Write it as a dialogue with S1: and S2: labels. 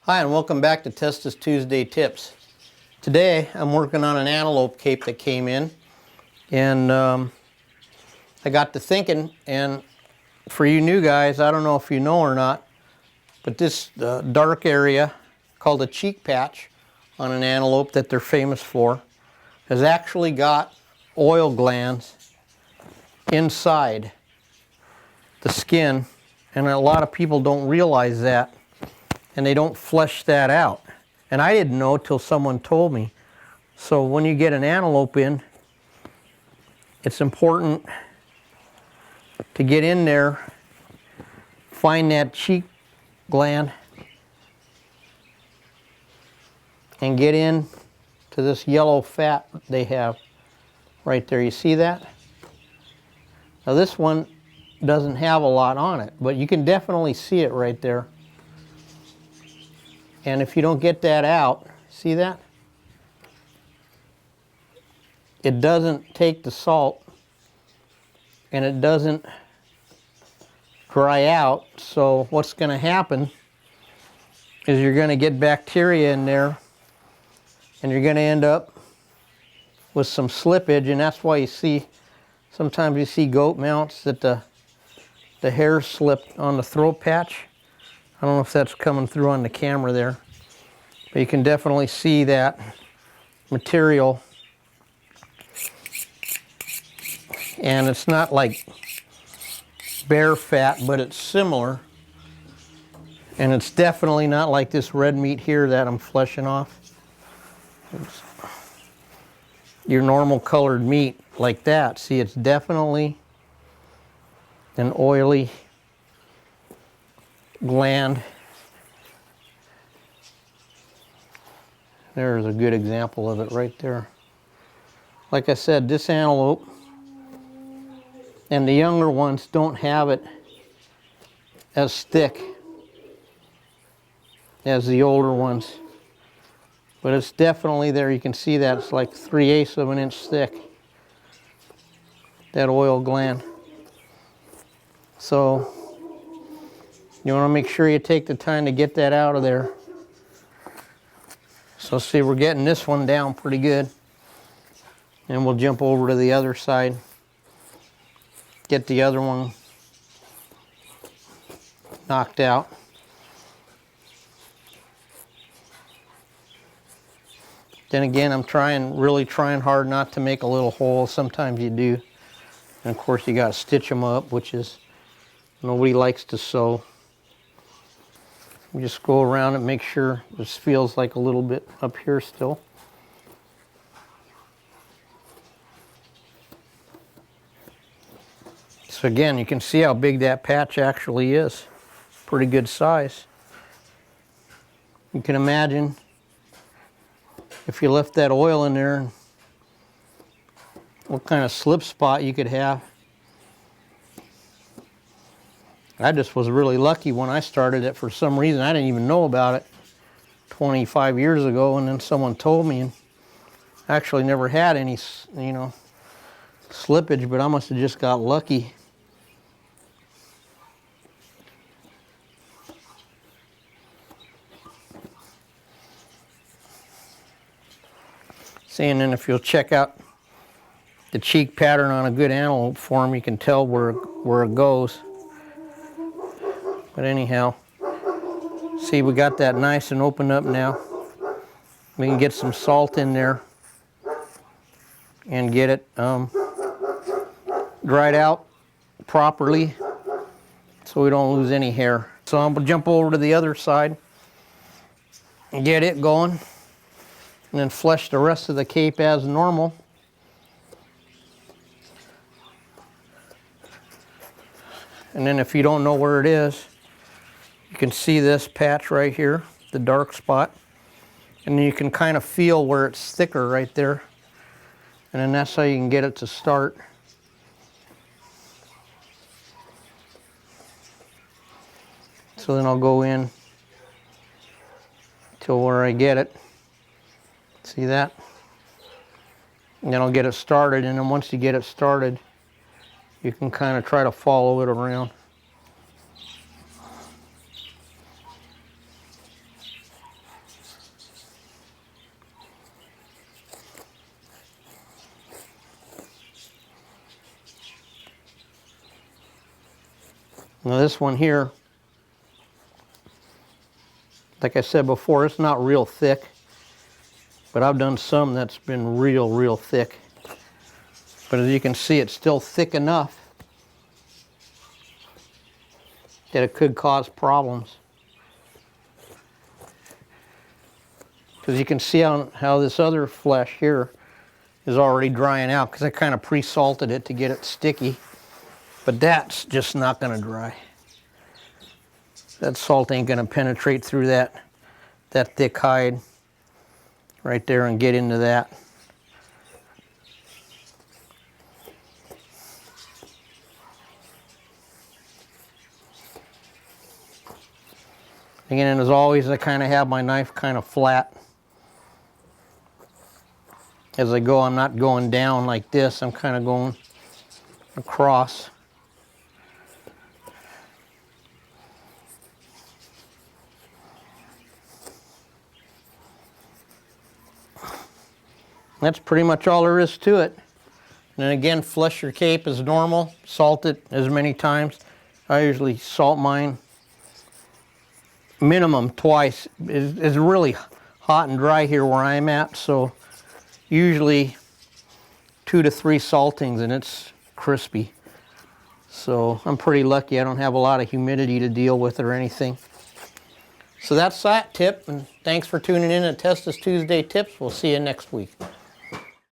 S1: Hi, and welcome back to Testa's Tuesday Tips. Today I'm working on an antelope cape that came in, and I got to thinking, and for you new guys, I don't know if you know or not, but this dark area called a cheek patch on an antelope that they're famous for has actually got oil glands inside the skin, and a lot of people don't realize that, and they don't flesh that out. And I didn't know till someone told me. So when you get an antelope in, it's important to get in there, find that cheek gland, and get in to this yellow fat they have right there. You see that? Now this one doesn't have a lot on it, but you can definitely see it right there. And if you don't get that out, see that? It doesn't take the salt, and it doesn't dry out. So what's going to happen is you're going to get bacteria in there, and you're going to end up with some slippage. And that's why you see, sometimes you see goat mounts that the hair slipped on the throat patch. I don't know if that's coming through on the camera there, but you can definitely see that material. And it's not like bear fat, but it's similar. And it's definitely not like this red meat here that I'm fleshing off. It's your normal colored meat like that. See, it's definitely an oily gland. There's a good example of it right there. Like I said, this antelope and the younger ones don't have it as thick as the older ones, but it's definitely there. You can see that it's like 3/8 of an inch thick, that oil gland. So you want to make sure you take the time to get that out of there. So see, we're getting this one down pretty good, and we'll jump over to the other side, get the other one knocked out. Then again, I'm really trying hard not to make a little hole. Sometimes you do. And of course you got to stitch them up, which is, nobody likes to sew. You just go around and make sure this feels like a little bit up here still. So again, you can see how big that patch actually is. Pretty good size. You can imagine if you left that oil in there, what kind of slip spot you could have. I just was really lucky when I started it. For some reason, I didn't even know about it 25 years ago, and then someone told me, and I actually never had any, slippage, but I must have just got lucky. See, and then if you'll check out the cheek pattern on a good antelope form, you can tell where it goes. But anyhow, see, we got that nice and opened up now. We can get some salt in there and get it dried out properly so we don't lose any hair. So I'm gonna jump over to the other side and get it going, and then flesh the rest of the cape as normal. And then if you don't know where it is, you can see this patch right here, the dark spot, and you can kind of feel where it's thicker right there. And then that's how you can get it to start. So then I'll go in till where I get it. See that? And then I'll get it started, and then once you get it started, you can kind of try to follow it around. Now this one here, like I said before, it's not real thick, but I've done some that's been real thick. But as you can see, it's still thick enough that it could cause problems. Because you can see how this other flesh here is already drying out, because I kind of pre-salted it to get it sticky. But that's just not going to dry. That salt ain't going to penetrate through that thick hide right there and get into that. Again, and as always, I kind of have my knife kind of flat. As I go, I'm not going down like this, I'm kind of going across. That's pretty much all there is to it. And then again, flush your cape as normal, salt it as many times. I usually salt mine minimum twice. It's really hot and dry here where I'm at, so usually 2 to 3 saltings and it's crispy. So I'm pretty lucky I don't have a lot of humidity to deal with or anything. So that's that tip, and thanks for tuning in to Testa's Tuesday Tips. We'll see you next week.